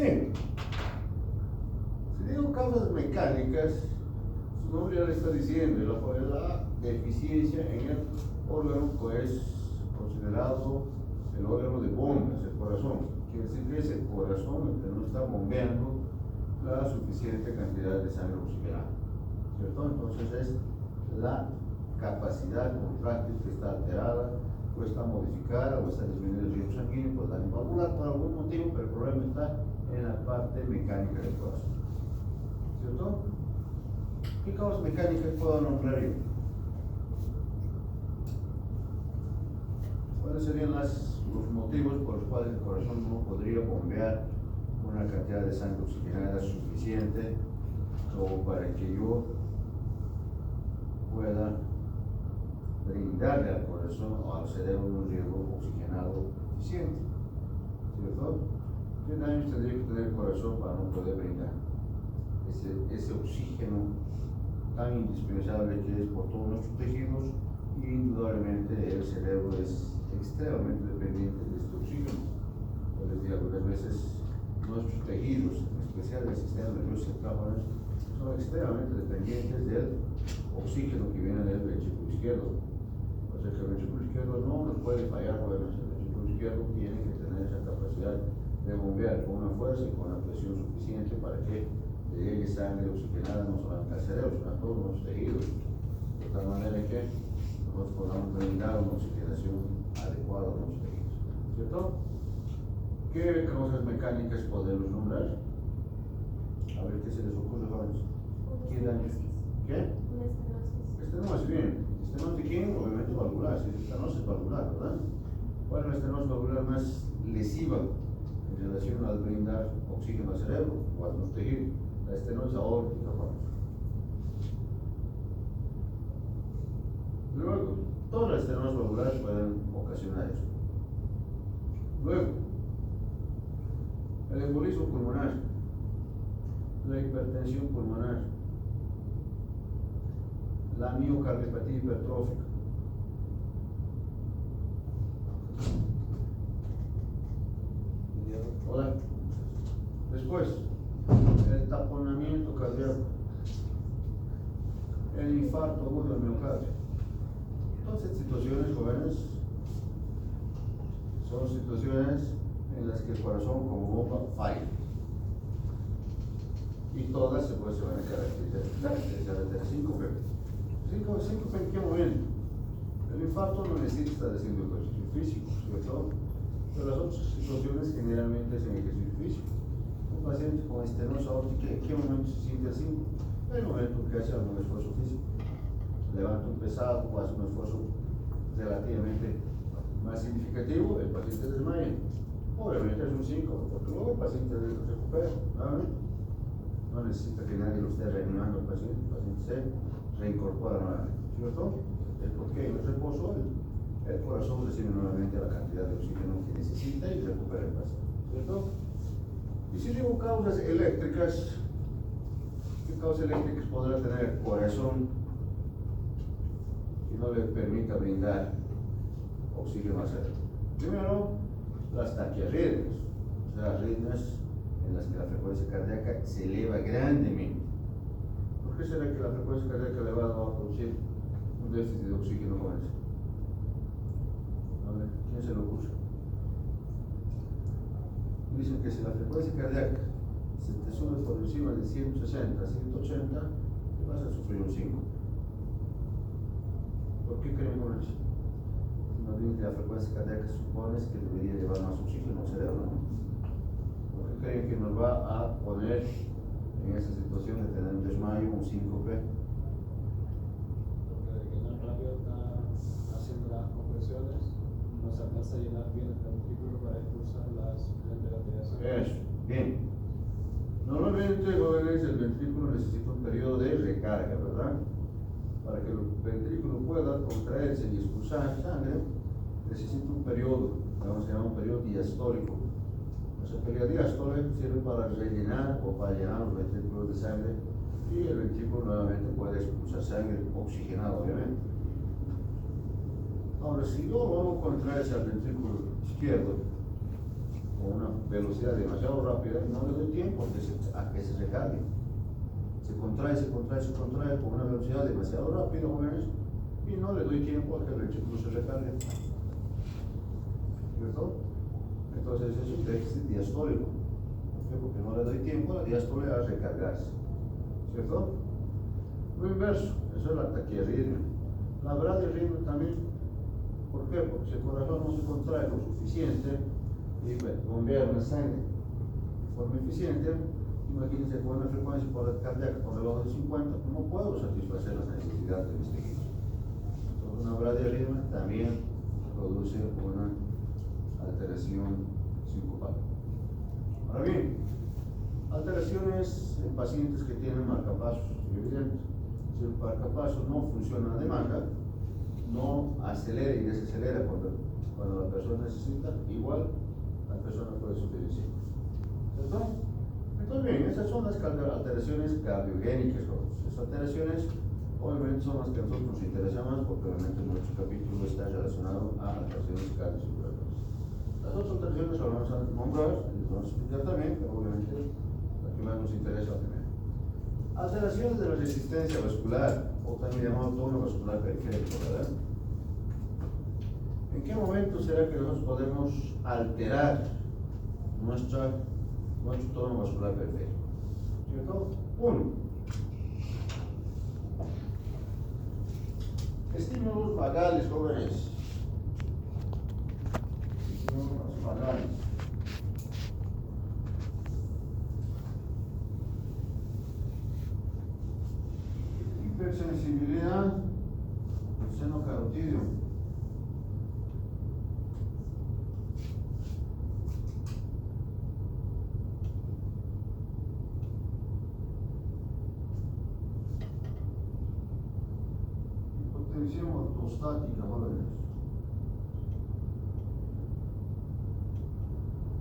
Bien, si digo causas mecánicas, su nombre ya le está diciendo, la deficiencia en el órgano que es considerado el órgano de bombas, el corazón. Quiere decir que es el corazón el que no está bombeando la suficiente cantidad de sangre oxigenada, ¿cierto? Entonces es la capacidad contráctil que está alterada, o está modificada, o está disminuyendo el riesgo sanguíneo por daño valvular por algún motivo, pero el problema está en la parte mecánica del corazón, ¿cierto? ¿Qué causas mecánicas puedo nombrar yo? ¿Cuáles serían los motivos por los cuales el corazón no podría bombear una cantidad de sangre oxigenada suficiente como para que yo pueda brindarle al corazón o al cerebro un riego oxigenado suficiente? ¿Cierto? ¿Qué daños tendría que tener el corazón para no poder brindar ese oxígeno tan indispensable que es por todos nuestros tejidos? Y indudablemente el cerebro es extremadamente dependiente de este oxígeno. Les digo, algunas veces nuestros tejidos, en especial el sistema nervioso central, son extremadamente dependientes del oxígeno que viene del ventrículo izquierdo. O sea que el ventrículo izquierdo no nos puede fallar, porque el ventrículo izquierdo tiene que tener esa capacidad de bombear con una fuerza y con una presión suficiente para que le llegue sangre oxigenada no solamente al cerebro, sino a todos los tejidos, de tal manera que nosotros podamos brindar una oxigenación adecuada a los tejidos, ¿cierto? ¿Qué causas mecánicas podemos nombrar? A ver qué se les ocurre, jóvenes. ¿Qué daños? ¿Qué? Estenosis, bien. Estenosis, ¿quién? Obviamente valvular, si es estenosis valvular, ¿verdad? ¿Cuál es la estenosis valvular más lesiva en relación al brindar oxígeno al cerebro o a los tejidos? La estenosis aórtica, jóvenes. Luego, todas las estenosis valvulares pueden ocasionar eso. Luego, el embolismo pulmonar, la hipertensión pulmonar, la miocardiopatía hipertrófica. Hola. Después, el taponamiento cardíaco, el infarto agudo del miocardio. Todas estas situaciones, jóvenes, son situaciones en las que el corazón como bomba falla. Y todas se van a caracterizar de síncope. ¿Síncope en qué momento? El infarto no necesita estar haciendo ejercicio físico, ¿cierto? Pero las otras situaciones generalmente es en ejercicio físico. Un paciente con estenosis aórtica, ¿en qué momento se siente así? En el momento que hace algún esfuerzo físico. Levanta un pesado o hace un esfuerzo relativamente más significativo, el paciente desmaya. Obviamente es un síncope, porque luego el paciente recupera nuevamente. No necesita que nadie lo esté reanimando al paciente se reincorpora nuevamente, ¿cierto? Es porque en el reposo el corazón recibe nuevamente la cantidad de oxígeno que necesita y recupera el paciente, ¿cierto? Y si digo causas eléctricas, ¿qué causas eléctricas podrá tener el corazón que no le permita brindar oxígeno al cerebro? Primero, las taquiarritmias, o sea, arritmias en las que la frecuencia cardíaca se eleva grandemente. ¿Por qué será que la frecuencia cardíaca elevada va a producir un déficit de oxígeno con eso? A ver, ¿quién se lo ocurre? Dicen que si la frecuencia cardíaca se te sube por encima de 160 a 180, te vas a sufrir un síncope. ¿Por qué creen con eso? No bien que la frecuencia cardíaca supones que debería llevar más oxígeno al cerebro, ¿no? ¿Por qué creen que nos va a poner en esa situación de tener un desmayo, un síncope? Porque el que rápido está haciendo las compresiones, no se alcanza a llenar bien el ventrículo para expulsar la suficiente cantidad de sangre. Eso, bien. Normalmente, jóvenes, el ventrículo necesita un periodo de recarga, ¿verdad? Para que el ventrículo pueda contraerse y expulsar sangre, necesita un periodo, vamos a llamar un periodo diastólico. O sea, que la diástole sirve para rellenar o para llenar los ventrículos de sangre y el ventrículo nuevamente puede expulsar sangre oxigenada, obviamente. Ahora, si yo hago contraerse al ventrículo izquierdo, con una velocidad demasiado rápida, no le doy tiempo a que se recargue. Se contrae con una velocidad demasiado rápida, jóvenes, y no le doy tiempo a que el ventrículo se recargue. ¿Cierto? Entonces es un déficit diastólico. ¿Por qué? Porque no le doy tiempo a la diástole a recargarse. ¿Cierto? Lo inverso, eso es la taquiarritmia. La bradiarritmia también. ¿Por qué? Porque si el corazón no se contrae lo suficiente y bombea una sangre de forma eficiente, imagínense con una frecuencia cardíaca por debajo de 50, no puedo satisfacer las necesidades de mis tejidos. Entonces una bradiarritmia también produce una alteración sincopal. Ahora bien, alteraciones en pacientes que tienen marcapasos, evidente. Si el marcapaso no funciona a demanda, no acelera y desacelera cuando la persona necesita, igual la persona puede sufrir sí. ¿Cierto? Entonces bien, esas son las alteraciones cardiogénicas. Esas alteraciones obviamente son las que a nosotros nos interesan más porque obviamente nuestro capítulo está relacionado a alteraciones cardiocirculatorias. Las otras alteraciones las vamos a nombrar, las vamos a explicar también, pero obviamente la que más nos interesa primero. Alteraciones de la resistencia vascular, o también llamado tono vascular periférico, ¿verdad? ¿En qué momento será que nosotros podemos alterar nuestro tono vascular periférico? ¿Cierto? Uno, estímulos vagales, jóvenes. Estímulos vagales. Hipersensibilidad al seno carotídeo. Hipotensión ortostática, jóvenes.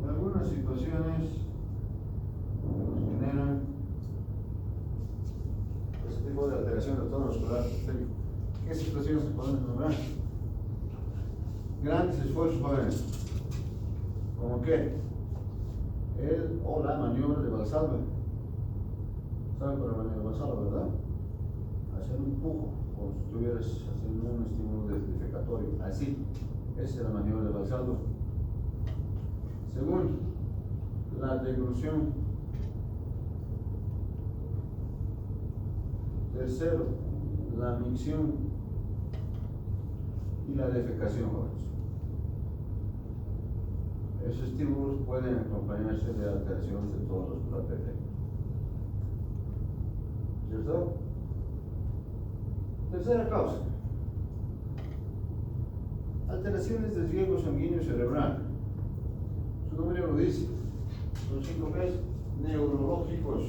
En algunas situaciones nos generan este tipo de alteración del tono vascular periférico. ¿Qué situaciones se pueden nombrar? Grandes esfuerzos, jóvenes. ¿Cómo qué? El o la maniobra de Valsalva. ¿Saben por la maniobra de Valsalva, verdad? Hacer un empujo, como si estuvieras haciendo un estímulo defecatorio. Así. Esa es la maniobra de Valsalva. Segundo, la deglución. Tercero, la micción y la defecación, jóvenes. Esos estímulos pueden acompañarse de alteraciones de tono vascular periférico. ¿Cierto? Tercera causa. Alteraciones del riego sanguíneo cerebral. Su nombre lo dice. Son 5 P's neurológicos.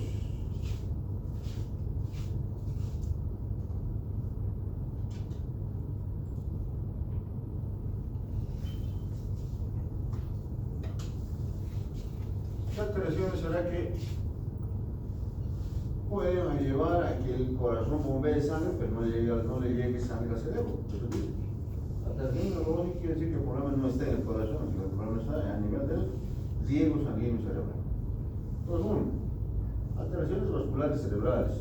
Las alteraciones será que pueden llevar a que el corazón bombee sangre, pero no le llegue sangre al cerebro. La alteración neurológica quiere decir que el problema no está en el corazón, sino que el problema está a nivel del riego sanguíneo cerebral. Entonces, uno, alteraciones vasculares cerebrales.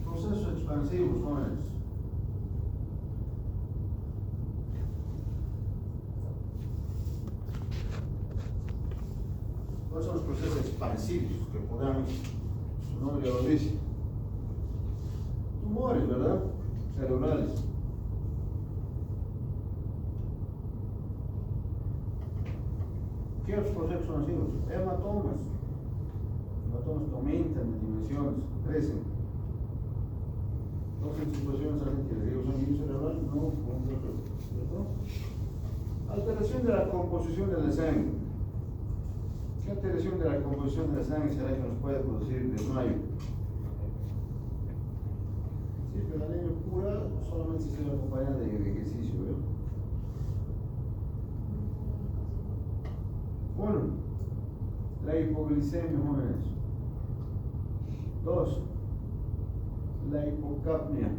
Procesos expansivos, jóvenes. ¿Cuáles son los procesos expansivos que podamos, su nombre ya lo dice? Tumores, ¿verdad? Cerebrales. ¿Qué otros procesos son así? Hematomas. Hematomas que aumentan de dimensiones, crecen. Entonces, en situaciones hacen que el riego sanguíneo cerebral no cumpla, ¿cierto? Alteración de la composición de la sangre. ¿Qué alteración de la composición de la sangre será que nos puede producir desmayo? Sí, pero la anemia pura solamente se debe acompañar de ejercicio, ¿verdad? la hipoglicemia, jóvenes. 2, la hipocapnia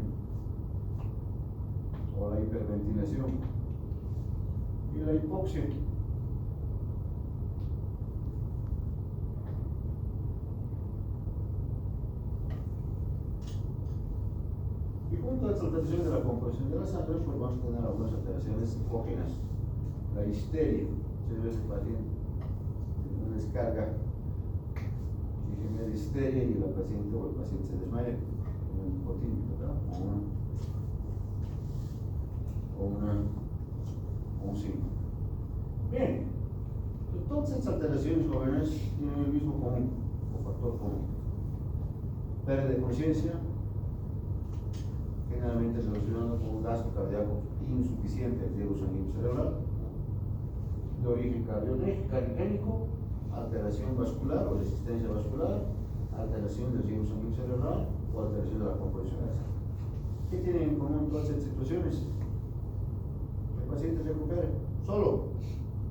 o la hiperventilación. Y la hipoxia. Y junto a las alteraciones de la composición de la sangre, pues vamos a tener algunas alteraciones psicógenas. La histeria, se ve este paciente tiene una descarga que genera histeria y la paciente o el paciente se desmaya con un hipotímico, o un signo. Bien, todas estas alteraciones, jóvenes, tienen el mismo común, o factor común. Pérdida de conciencia, generalmente relacionado con un gasto cardíaco insuficiente del riego sanguíneo cerebral, de origen cardiogénico, alteración vascular o resistencia vascular, alteración del riego sanguíneo cerebral o alteración de la composición de la sangre. ¿Qué tienen en común todas estas situaciones? El paciente recupere solo,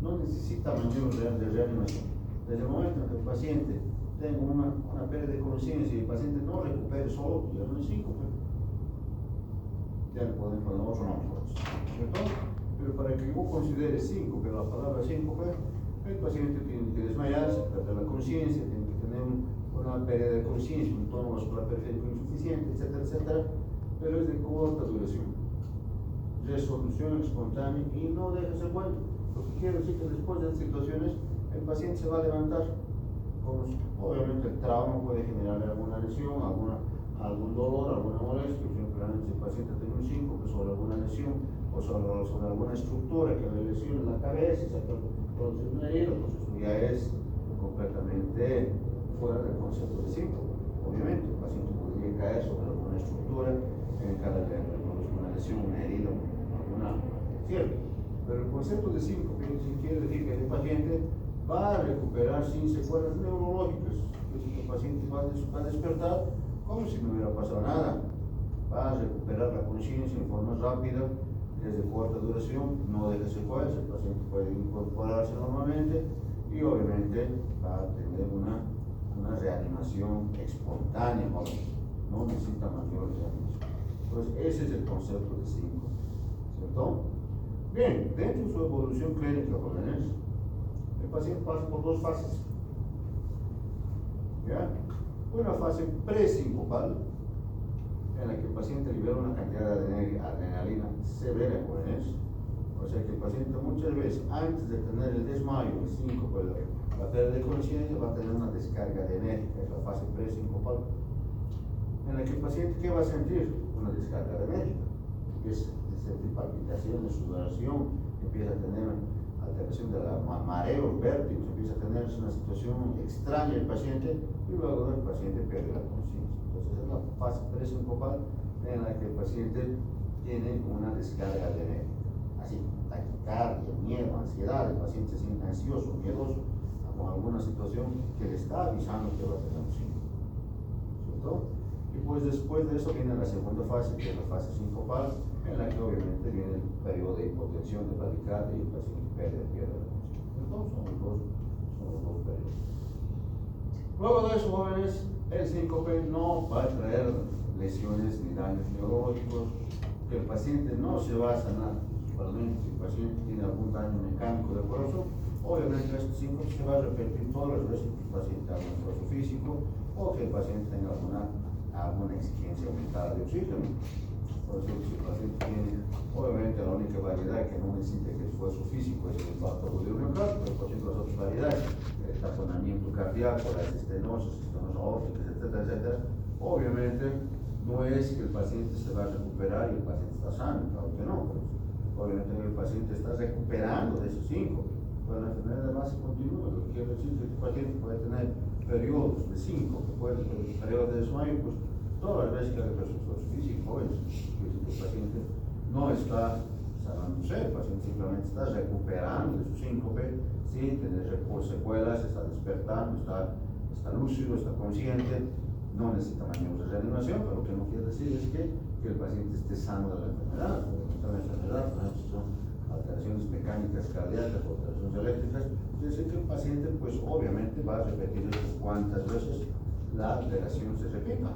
no necesita maniobras de reanimación. Desde el momento en que el paciente tenga una pérdida de conciencia y el paciente no recupere solo, ya no es síncope. Ya le pueden poner otro nombre, ¿cierto? Pero para que yo considere síncope, la palabra síncope, el paciente tiene que desmayarse, perder la conciencia, tiene que tener una pérdida de conciencia, un tono vascular periférico insuficiente, etcétera, etcétera, pero es de corta duración. Resolución espontánea y no deja secuela. Lo que quiero decir que después de estas situaciones, el paciente se va a levantar. Obviamente el trauma puede generarle alguna lesión, algún dolor, alguna molestia, simplemente si el paciente tiene un síncope sobre alguna lesión o sobre alguna estructura que le lesione la cabeza y se produce una herida, pues eso ya es completamente fuera del concepto de síncope. Obviamente el paciente podría caer sobre alguna estructura en cada una lesión, una herida, ¿cierto? Pero el concepto de síncope quiere decir que el paciente va a recuperar sin secuelas neurológicas, es decir, que el paciente va a despertar como si no hubiera pasado nada, va a recuperar la conciencia en forma rápida, es de corta duración, no deja secuelas, el paciente puede incorporarse normalmente y obviamente va a tener una reanimación espontánea, no necesita mayor reanimación. Entonces ese es el concepto de síncope, ¿cierto? Bien, dentro de su evolución clínica, jóvenes, el paciente pasa por dos fases. ¿Ya? Una fase presincopal, en la que el paciente libera una cantidad de adrenalina severa, jóvenes. O sea que el paciente muchas veces, antes de tener el desmayo, el síncope, la pérdida de conciencia, va a tener una descarga adrenérgica, es la fase presincopal, en la que el paciente, ¿qué va a sentir? Una descarga adrenérgica. Empieza a sentir palpitaciones, sudoración, empieza a tener alteración de la mareo, vértigos, empieza a tener una situación extraña el paciente y luego el paciente pierde la conciencia. Entonces es la fase presincopal en la que el paciente tiene una descarga adrenérgica. Así, taquicardia, miedo, ansiedad, el paciente se siente ansioso, miedoso con alguna situación que le está avisando que va a tener un síntoma, ¿cierto? Y pues después de eso viene la segunda fase, que es la fase sincopal, en la que obviamente viene el periodo de hipotensión de bradicardia y el paciente pierde la conciencia. Entonces son los dos periodos. Luego de eso, jóvenes, el síncope no va a traer lesiones ni daños neurológicos, que el paciente no se va a sanar. Principalmente si el paciente tiene algún daño mecánico del corazón, obviamente este síncope se va a repetir todas las veces que el paciente haga un esfuerzo físico o que el paciente tenga alguna exigencia aumentada de oxígeno. Por ejemplo, si el paciente tiene, obviamente la única variedad que no necesita que esfuerzo físico es el infarto agudo miocardio, pero por ejemplo las otras variedades, el taponamiento cardíaco, las estenosis aórticas, etcétera, etcétera, obviamente no es que el paciente se va a recuperar y el paciente está sano, claro que no, pero obviamente el paciente está recuperando de esos síncope. Pero la enfermedad de base continúa, lo que quiere decir es que el paciente puede tener periodos de síncope, puede tener periodos de desmayo, pues todas las veces que hay esfuerzo físico, el paciente no está sanándose, el paciente simplemente está recuperando de su síncope sin tener secuelas, está despertando, está lúcido, está consciente, no necesita maniobras de reanimación, pero lo que no quiere decir es que el paciente esté sano de la enfermedad. La enfermedad, por ejemplo, son alteraciones mecánicas cardíacas o alteraciones eléctricas, quiere decir que el paciente pues obviamente va a repetir esto cuantas veces la alteración se repita,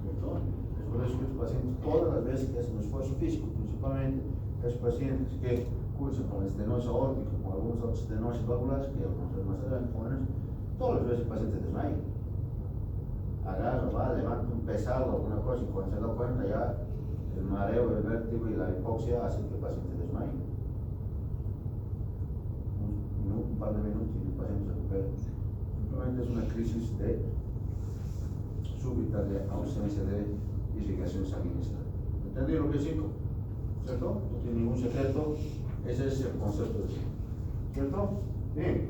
¿cierto? Es por eso que los pacientes todas las veces que hacen un esfuerzo físico, principalmente los pacientes que cursan con estenosis aórtica, con algunos otros estenosis valvulares, que ya lo conocemos más adelante, todas las veces el paciente desmaya. Agarra, va, levanta un pesado o alguna cosa y cuando se da cuenta ya el mareo, el vértigo y la hipoxia hacen que el paciente desmaye. Un par de minutos y el paciente se recupera. Simplemente es una crisis súbita de ausencia de irrigación sanguínea. ¿Entendí lo que es 5? ¿Cierto? No tiene ningún secreto. Ese es el concepto de 5. ¿Cierto? Bien.